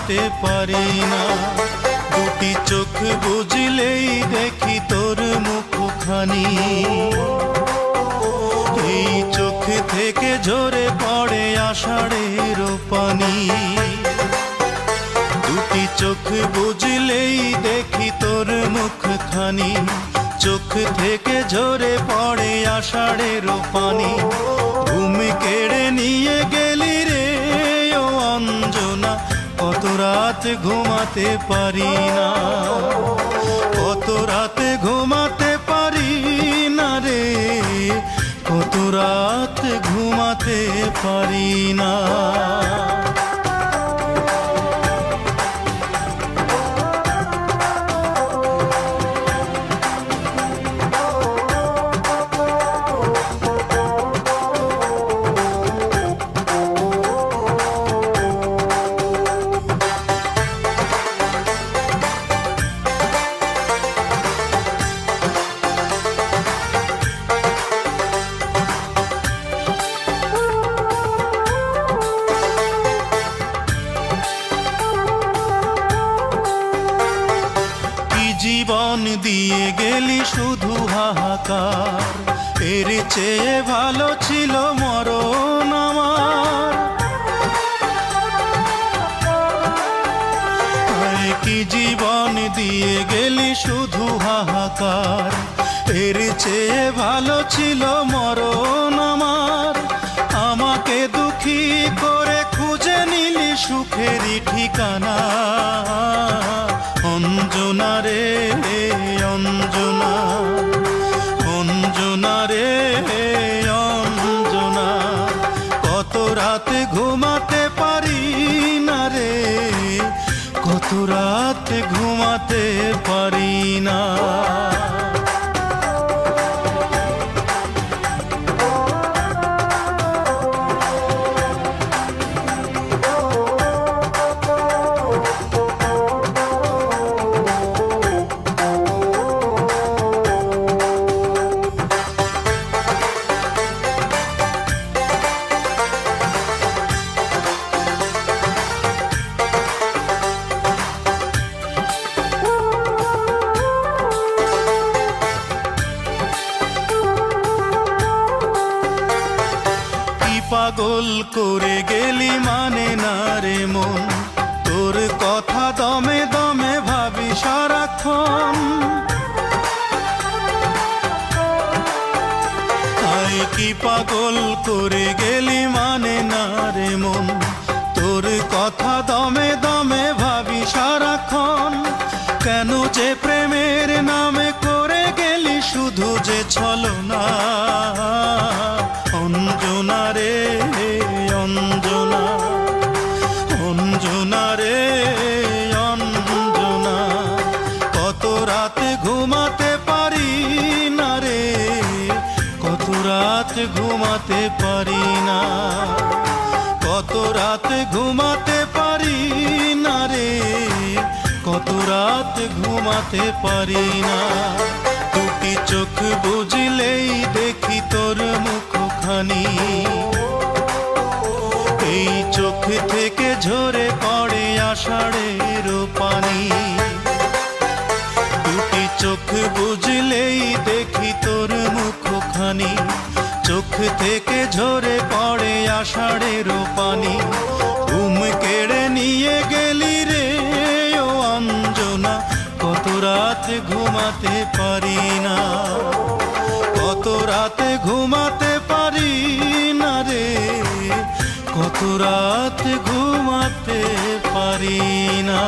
ঘুমাতে পারি না। দুটি চোখ বুঝলেই দেখি তোর মুখখানি, এই চোখ থেকে ঝরে পড়ে আষাঢ়ের পানি। দুটি চোখ বুঝলেই দেখি তোর মুখখানি, চোখ থেকে ঝরে পড়ে আষাঢ়ের পানি। ঘুম কেড়ে নিয়ে গেলি রে ও অঞ্জনা, কত রাত ঘুমাতে পারি না, কত রাত ঘুমাতে পারি না রে, কত রাত ঘুমাতে পারি না। জীবন দিয়ে গেলি শুধু হাহাকার, এর চেয়ে ভালো ছিল মরণ আমার। কি জীবন দিয়ে গেলি শুধু হাহাকার, এর চেয়ে ভালো ছিল মরণ আমার। আমাকে দুঃখী করে খুঁজে নিলি সুখেরই ঠিকানা, অঞ্জনা রে অঞ্জনা, অঞ্জনা রে অঞ্জনা। কত রাত ঘুমাতে পারি না রে, কত রাত ঘুমাতে পারি না। পাগল করে গেলি মানে না রে মন, তোর কথা দমে দমে ভাবি সারাক্ষণ। আয় কি পাগল করে গেলি মানে না রে মন, তোর কথা দমে দমে ভাবি সারাক্ষণ। কেন যে প্রেমের নামে করে গেলি শুধু যে ছলনা, অঞ্জনা রে অঞ্জনা, অঞ্জনা রে অঞ্জনা। কত রাত ঘুমাতে পারি না রে, কত রাত ঘুমাতে পারি না, কত রাত ঘুমাতে পারি না রে, কত রাত ঘুমাতে পারি না। দুটি চোখ বুঝলেই দেখি তোর মুখখানি, এই চোখ থেকে ঝরে পড়ে আষাঢ়ের পানি। দুটি চোখ বুঝলেই দেখি তোর মুখখানি, চোখ থেকে ঝরে পড়ে আষাঢ়ের পানি। ঘুম কেড়ে নিয়ে গেলি রে ও অঞ্জনা, কত রাত ঘুমাতে পারি না, কত রাত ঘুমাতে পারি না রে, কত রাত ঘুমাতে পারি না।